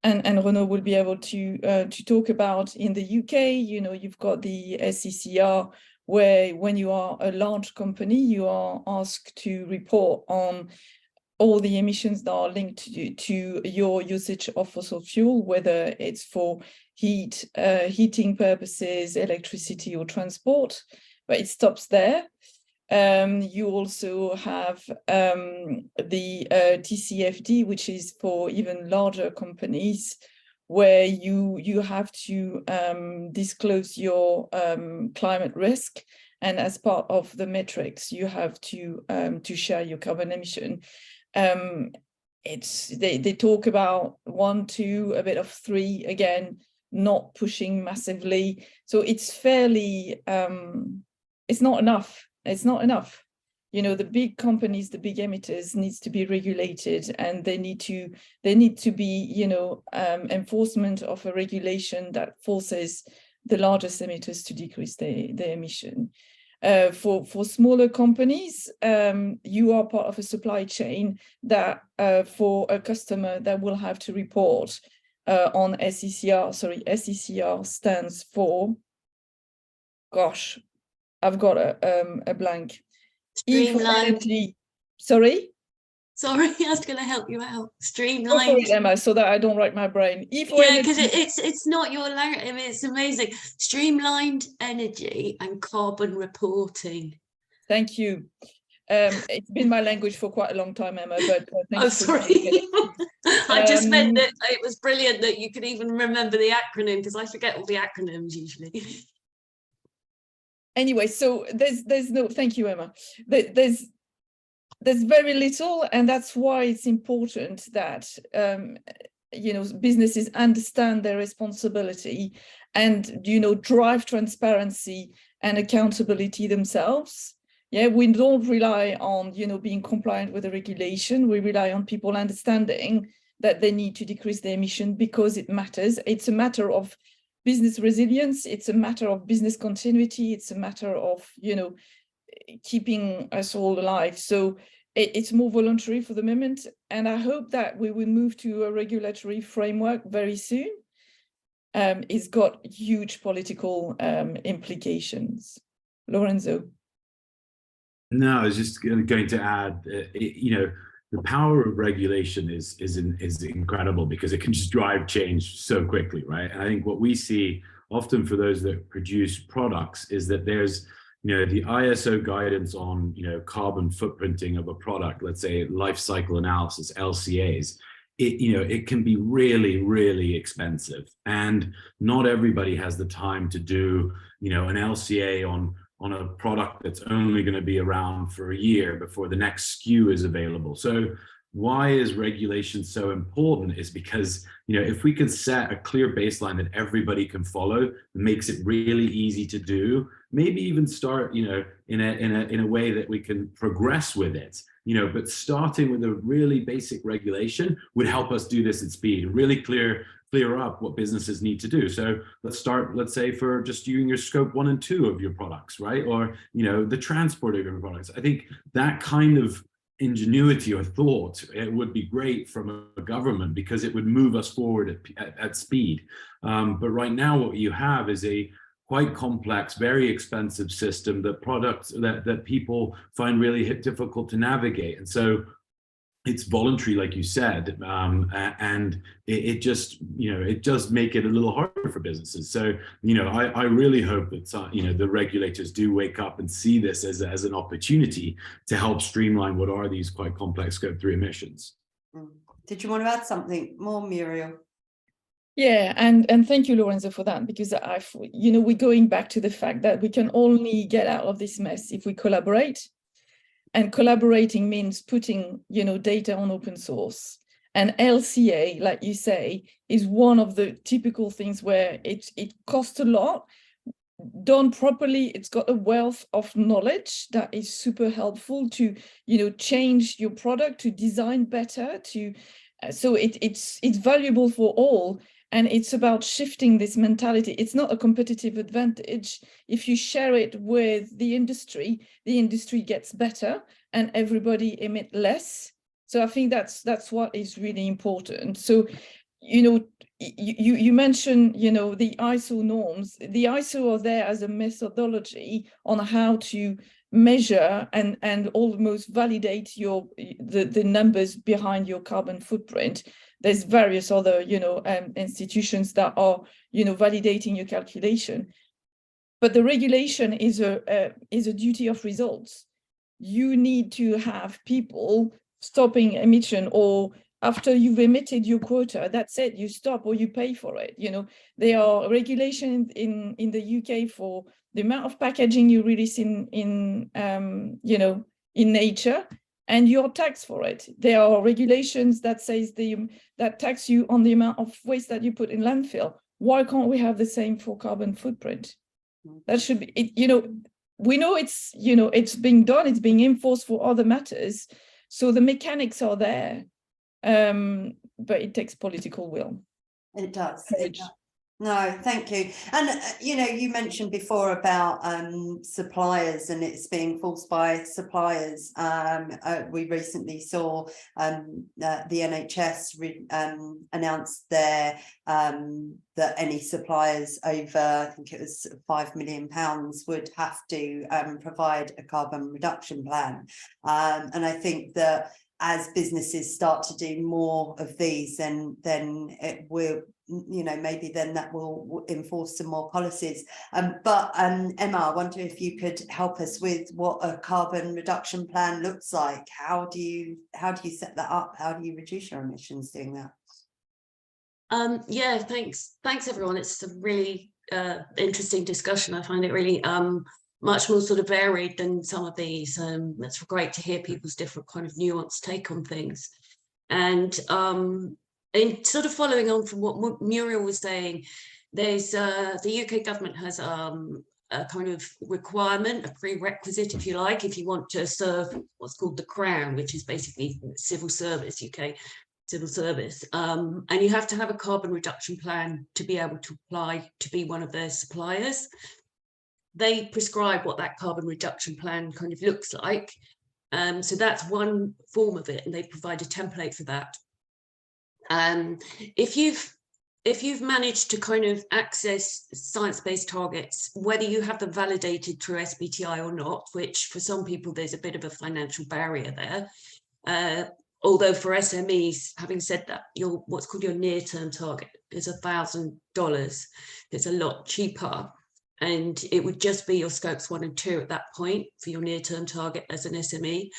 Speaker 3: Renaud will be able to talk about. In the UK, you know, you've got the SECR, where when you are a large company, you are asked to report on all the emissions that are linked to your usage of fossil fuel, whether it's for heating purposes, electricity, or transport, but it stops there. You also have the TCFD, which is for even larger companies, where you have to disclose your climate risk, and as part of the metrics, you have to share your carbon emission. They talk about 1, 2, a bit of 3, again, not pushing massively. So it's fairly, it's not enough. It's not enough. You know, the big companies, the big emitters needs to be regulated, and they need to be, you know, enforcement of a regulation that forces the largest emitters to decrease their emission. For smaller companies, you are part of a supply chain that for a customer that will have to report on SECR. Sorry, SECR stands for, gosh, I've got a blank.
Speaker 4: Streamlined.
Speaker 3: Sorry?
Speaker 4: Sorry, I was going to help you out. Streamlined.
Speaker 3: Go for it, Emma, so that I don't write my brain.
Speaker 4: Yeah, because it's not your language. I mean, it's amazing. Streamlined energy and carbon reporting.
Speaker 3: Thank you. It's been my language for quite a long time, Emma, but
Speaker 4: oh, sorry. I just meant that it was brilliant that you could even remember the acronym, because I forget all the acronyms usually.
Speaker 3: Anyway, so there's no, thank you, Emma. There's very little, and that's why it's important that you know, businesses understand their responsibility and, you know, drive transparency and accountability themselves. Yeah, we don't rely on, you know, being compliant with the regulation. We rely on people understanding that they need to decrease their emission because it matters. It's a matter of business resilience. It's a matter of business continuity. It's a matter of, you know, keeping us all alive. So it's more voluntary for the moment, and I hope that we will move to a regulatory framework very soon. It's got huge political implications. Lorenzo.
Speaker 2: No, I was just going to add, you know, the power of regulation is incredible, because it can just drive change so quickly, right? And I think what we see often for those that produce products is that there's, you know, the ISO guidance on, you know, carbon footprinting of a product, let's say life cycle analysis, LCAs, it can be really, really expensive, and not everybody has the time to do, an LCA on a product that's only going to be around for a year before the next SKU is available. So why is regulation so important is because, if we could set a clear baseline that everybody can follow, makes it really easy to do, maybe even start, in a way that we can progress with it, but starting with a really basic regulation would help us do this at speed, really clear up what businesses need to do. So let's say for just using your scope 1 and 2 of your products, right? Or, the transport of your products. I think that kind of ingenuity or thought, it would be great from a government, because it would move us forward at speed. But right now what you have is a quite complex, very expensive system that people find really difficult to navigate. And so it's voluntary, like you said, and it just, it does make it a little harder for businesses. So, I really hope that, the regulators do wake up and see this as an opportunity to help streamline what are these quite complex Scope 3 emissions.
Speaker 1: Did you want to add something more, Muriel?
Speaker 3: Yeah, and thank you, Lorenzo, for that, because we're going back to the fact that we can only get out of this mess if we collaborate. And collaborating means putting, data on open source. And LCA, like you say, is one of the typical things where it costs a lot. Done properly, it's got a wealth of knowledge that is super helpful to, change your product, to design better, so it's valuable for all. And it's about shifting this mentality. It's not a competitive advantage. If you share it with the industry gets better and everybody emit less. So I think that's what is really important. So, you mentioned, the ISO norms. The ISO are there as a methodology on how to measure and almost validate the numbers behind your carbon footprint. There's various other, institutions that are, validating your calculation. But the regulation is a duty of results. You need to have people stopping emission, or after you've emitted your quota, that's it, you stop or you pay for it. There are regulations in the UK for the amount of packaging you release in nature, and you're taxed for it. There are regulations that says that tax you on the amount of waste that you put in landfill. Why can't we have the same for carbon footprint? That should be, we know it's being done, it's being enforced for other matters. So the mechanics are there, but it takes political will.
Speaker 1: It does. No, thank you. And, you mentioned before about suppliers, and it's being forced by suppliers. We recently saw the NHS announced that any suppliers over, I think it was £5 million, would have to provide a carbon reduction plan. And I think that as businesses start to do more of these, then it will, maybe then that will enforce some more policies. But Emma, I wonder if you could help us with what a carbon reduction plan looks like. How do you set that up? How do you reduce your emissions doing that?
Speaker 4: Yeah, thanks everyone. It's a really interesting discussion. I find it really much more sort of varied than some of these. It's great to hear people's different kind of nuanced take on things. And in sort of following on from what Muriel was saying, there's the UK government has a kind of requirement, a prerequisite, if you like, if you want to serve what's called the Crown, which is basically civil service, UK civil service. And you have to have a carbon reduction plan to be able to apply to be one of their suppliers. They prescribe what that carbon reduction plan kind of looks like. So that's one form of it, and they provide a template for that. If you've managed to kind of access science-based targets, whether you have them validated through SBTi or not, which for some people there's a bit of a financial barrier there. Although for SMEs, having said that, what's called your near-term target is $1,000. It's a lot cheaper. And it would just be your scopes 1 and 2 at that point for your near-term target as an SME.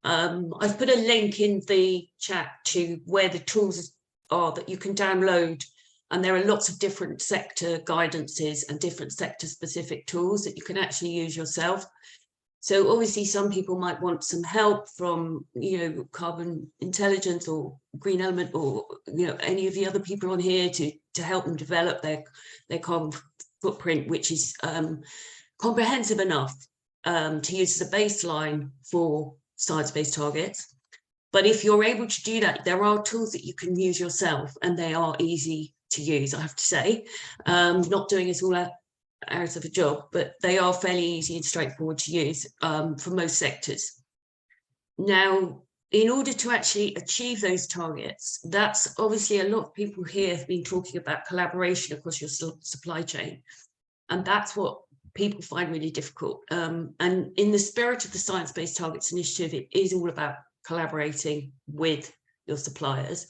Speaker 4: I've put a link in the chat to where the tools are that you can download, and there are lots of different sector guidances and different sector specific tools that you can actually use yourself. So obviously some people might want some help from, you know, Carbon Intelligence or Green Element, or, you know, any of the other people on here to help them develop their carbon footprint, which is comprehensive enough to use as a baseline for science-based targets. But if you're able to do that, there are tools that you can use yourself, and they are easy to use, I have to say. Not doing it all out of a job, but they are fairly easy and straightforward to use for most sectors. Now, in order to actually achieve those targets, that's obviously a lot of people here have been talking about collaboration across your supply chain. And that's what people find really difficult. And in the spirit of the Science-Based Targets Initiative, it is all about collaborating with your suppliers.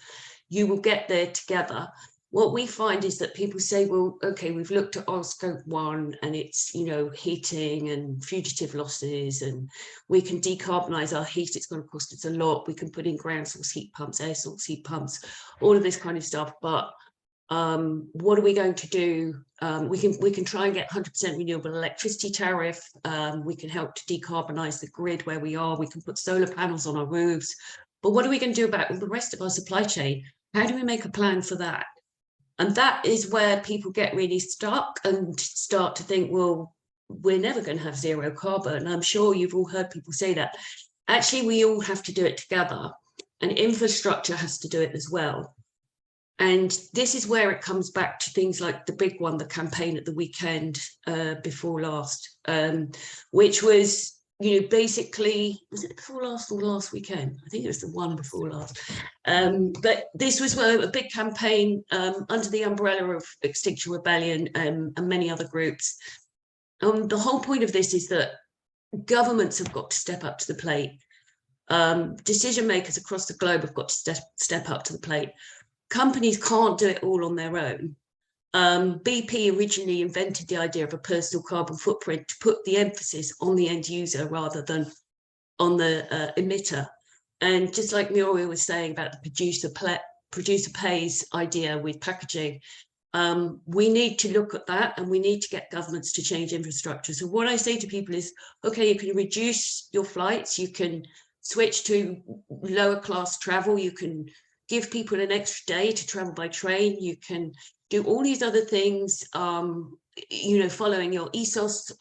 Speaker 4: You will get there together. What we find is that people say, well, okay, we've looked at our scope 1 and it's, you know, heating and fugitive losses, and we can decarbonize our heat. It's going to cost us a lot. We can put in ground source heat pumps, air source heat pumps, all of this kind of stuff. But what are we going to do? We can try and get 100% renewable electricity tariff. We can help to decarbonize the grid where we are. We can put solar panels on our roofs. But what are we going to do about the rest of our supply chain? How do we make a plan for that? And that is where people get really stuck and start to think, well, we're never going to have zero carbon. I'm sure you've all heard people say that. Actually, we all have to do it together, and infrastructure has to do it as well. And this is where it comes back to things like the big one, the campaign at the weekend before last, which was, you know, basically, was it before last or last weekend? I think it was the one before last. But this was a big campaign under the umbrella of Extinction Rebellion and many other groups. The whole point of this is that governments have got to step up to the plate. Decision makers across the globe have got to step up to the plate. Companies can't do it all on their own. BP originally invented the idea of a personal carbon footprint to put the emphasis on the end user rather than on the emitter. And just like Muriel was saying about the producer pays idea with packaging, we need to look at that, and we need to get governments to change infrastructure. So what I say to people is, okay, you can reduce your flights, you can switch to lower class travel, you can give people an extra day to travel by train, you can do all these other things, you know, following your ESOS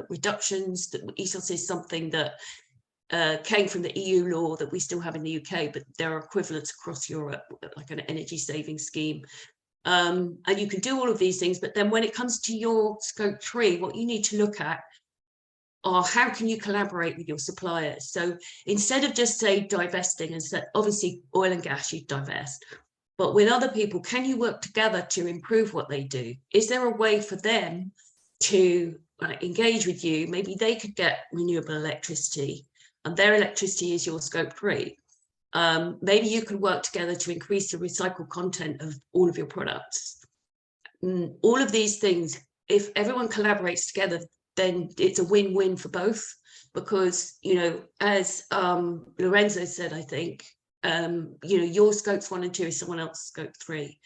Speaker 4: reductions. ESOS is something that came from the EU law that we still have in the UK, but there are equivalents across Europe, like an energy saving scheme. And you can do all of these things, but then when it comes to your scope 3, what you need to look at are how can you collaborate with your suppliers? So instead of just say divesting, and obviously oil and gas, you divest, but with other people, can you work together to improve what they do? Is there a way for them to engage with you? Maybe they could get renewable electricity, and their electricity is your scope 3. Maybe you can work together to increase the recycled content of all of your products. All of these things, if everyone collaborates together, then it's a win-win for both, because, you know, as Lorenzo said, I think, you know, your scopes 1 and 2 is someone else's scope 3.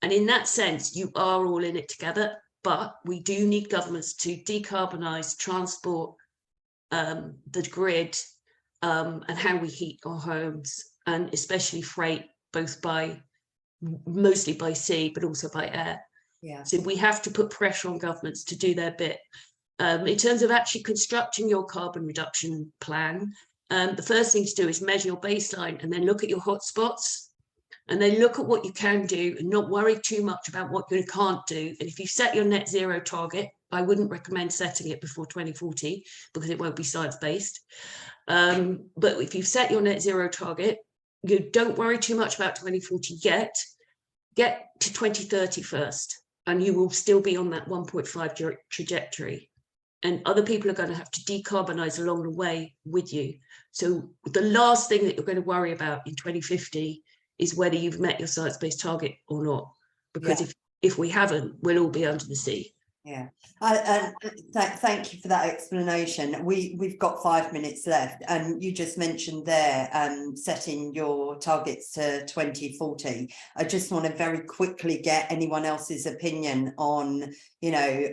Speaker 4: And in that sense, you are all in it together, but we do need governments to decarbonize transport, the grid, and how we heat our homes, and especially freight, both mostly by sea, but also by air.
Speaker 1: Yeah.
Speaker 4: So we have to put pressure on governments to do their bit. In terms of actually constructing your carbon reduction plan, the first thing to do is measure your baseline, and then look at your hotspots, and then look at what you can do and not worry too much about what you can't do. And if you set your net zero target, I wouldn't recommend setting it before 2040 because it won't be science-based. But if you've set your net zero target, you don't worry too much about 2040 yet. Get to 2030 first, and you will still be on that 1.5 trajectory. And other people are going to have to decarbonize along the way with you. So the last thing that you're going to worry about in 2050 is whether you've met your science-based target or not. Because if we haven't, we'll all be under the sea.
Speaker 1: Yeah, thank you for that explanation. We've got 5 minutes left, and you just mentioned there setting your targets to 2040. I just want to very quickly get anyone else's opinion on, you know,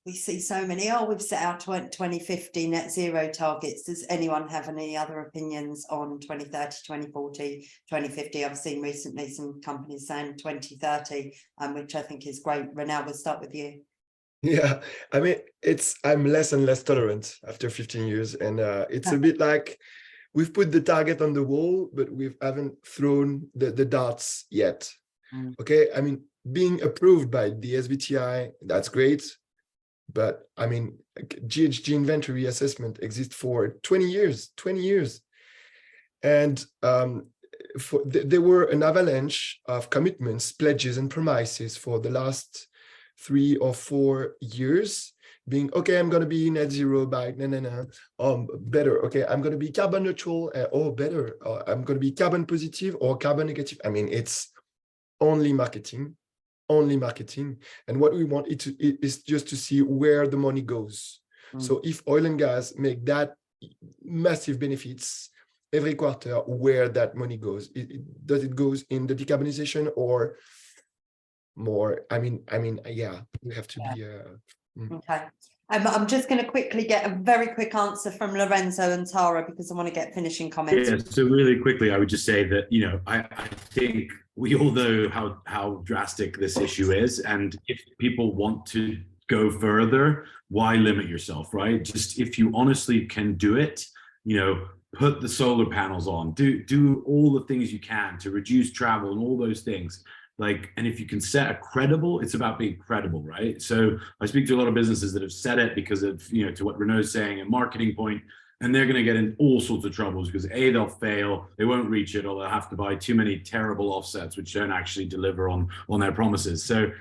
Speaker 1: we see so many, oh, we've set out 2050 net zero targets. Does anyone have any other opinions on 2030, 2040, 2050? I've seen recently some companies saying 2030, which I think is great. Renal, we'll start with you.
Speaker 5: Yeah, I mean, I'm less and less tolerant after 15 years. And it's a bit like we've put the target on the wall, but we haven't thrown the darts yet. Okay, I mean, being approved by the SBTi, that's great. But I mean, GHG inventory assessment exists for 20 years. And there were an avalanche of commitments, pledges, and promises for the last 3 or 4 years, being, okay, I'm going to be net zero by better. Okay, I'm going to be carbon neutral, or better, or I'm going to be carbon positive or carbon negative. I mean, it's only marketing. And what we want is just to see where the money goes. So if oil and gas make that massive benefits every quarter, where that money goes, does it goes in the decarbonization or more? I mean, yeah, we have to be
Speaker 1: Okay. I'm just going to quickly get a very quick answer from Lorenzo and Tara, because I want to get finishing comments.
Speaker 2: Yeah, so really quickly, I would just say that, you know, I think we all know how drastic this issue is. And if people want to go further, why limit yourself, right? Just if you honestly can do it, you know, put the solar panels on, do all the things you can to reduce travel and all those things. Like, and if you can set a credible, it's about being credible, right? So I speak to a lot of businesses that have said it because of, you know, to what Renault's saying, a marketing point, and they're going to get in all sorts of troubles because A, they'll fail, they won't reach it, or they'll have to buy too many terrible offsets which don't actually deliver on their promises. So,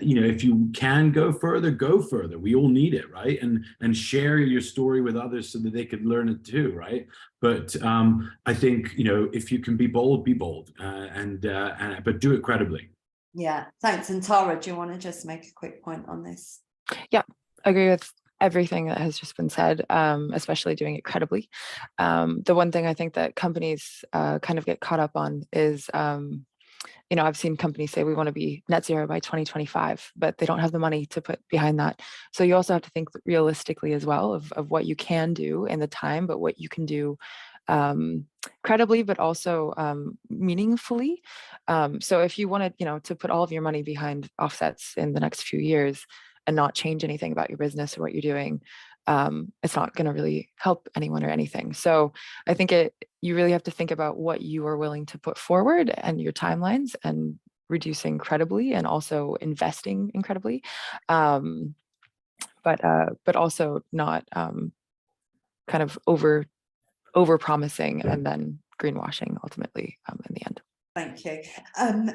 Speaker 2: you know, if you can go further, go further. We all need it, right? And share your story with others so that they could learn it too, right? But I think, you know, if you can be bold, but do it credibly.
Speaker 1: Yeah, thanks. And Tara, do you want to just make a quick point on this?
Speaker 6: Yeah, I agree with everything that has just been said, especially doing it credibly. The one thing I think that companies kind of get caught up on is, you know, I've seen companies say we want to be net zero by 2025, but they don't have the money to put behind that. So you also have to think realistically as well of what you can do in the time, but what you can do credibly, but also meaningfully. So if you wanted, you know, to put all of your money behind offsets in the next few years and not change anything about your business or what you're doing, it's not going to really help anyone or anything. So I think you really have to think about what you are willing to put forward and your timelines, and reducing credibly and also investing incredibly, but also not kind of over promising and then greenwashing ultimately in the end.
Speaker 1: Thank you.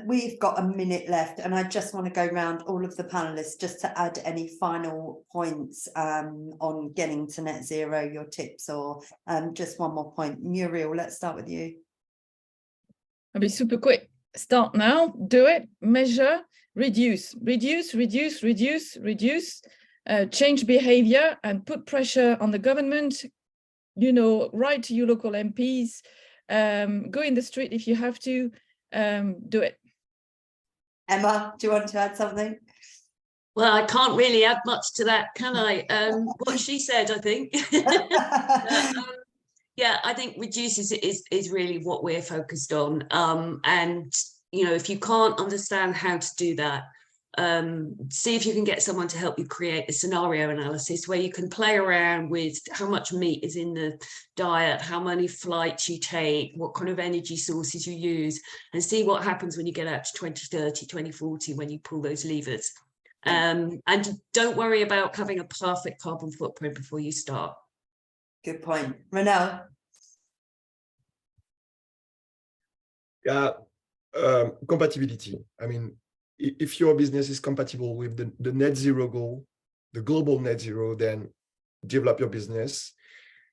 Speaker 1: We've got a minute left, and I just want to go around all of the panelists just to add any final points on getting to net zero, your tips, or just one more point. Muriel, let's start with you.
Speaker 3: I'll be super quick. Start now, do it, measure, reduce, change behavior and put pressure on the government. You know, write to your local MPs, go in the street if you have to, do it.
Speaker 1: Emma, do you want to add something?
Speaker 4: Well, I can't really add much to that, can I? What she said, I think. Yeah, I think reduce is really what we're focused on. And, you know, if you can't understand how to do that, see if you can get someone to help you create a scenario analysis where you can play around with how much meat is in the diet, how many flights you take, what kind of energy sources you use, and see what happens when you get out to 2030, 2040, when you pull those levers. And don't worry about having a perfect carbon footprint before you start.
Speaker 1: Good point. Renal?
Speaker 5: Yeah, compatibility. I mean, if your business is compatible with the net zero goal, the global net zero, then develop your business.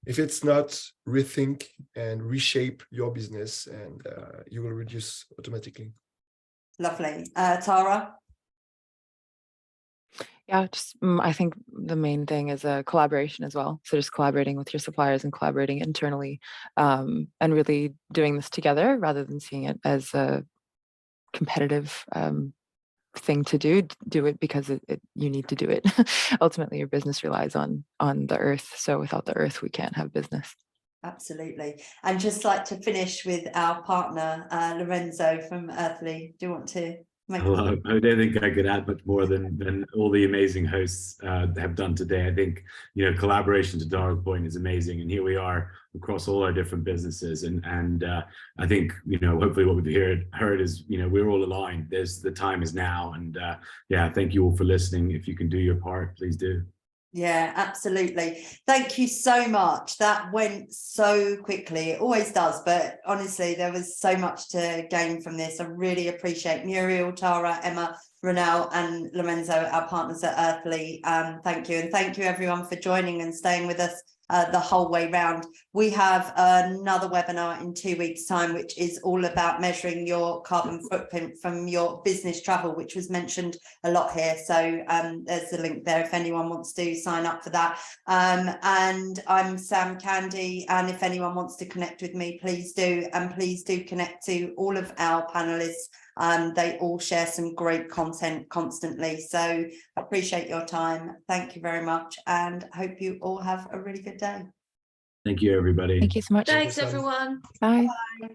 Speaker 5: If it's not, rethink and reshape your business, and you will reduce automatically.
Speaker 1: Lovely. Tara?
Speaker 6: Yeah, just I think the main thing is a collaboration as well. So just collaborating with your suppliers and collaborating internally, and really doing this together rather than seeing it as a competitive thing to do. Do it because you need to do it. Ultimately, your business relies on the earth. So without the earth, we can't have business.
Speaker 1: Absolutely. And just like to finish with our partner, Lorenzo from Earthly. Do you want to make
Speaker 2: Well, I don't think I could add much more than all the amazing hosts have done today. I think, collaboration, to Dara's point, is amazing. And here we are across all our different businesses. And I think, hopefully what we've heard is, we're all aligned. The time is now. And yeah, thank you all for listening. If you can do your part, please do.
Speaker 1: Yeah, absolutely. Thank you so much. That went so quickly. It always does, but honestly, there was so much to gain from this. I really appreciate Muriel, Tara, Emma, Ronelle and Lorenzo, our partners at Earthly. Thank you. And thank you everyone for joining and staying with us the whole way round. We have another webinar in 2 weeks' time, which is all about measuring your carbon footprint from your business travel, which was mentioned a lot here. So there's the link there if anyone wants to sign up for that. And I'm Sam Candy, and if anyone wants to connect with me, please do. And please do connect to all of our panelists. They all share some great content constantly. So appreciate your time. Thank you very much, and hope you all have a really good day.
Speaker 2: Thank you, everybody.
Speaker 6: Thank you so much.
Speaker 4: Thanks, everyone.
Speaker 6: Bye.
Speaker 2: Bye.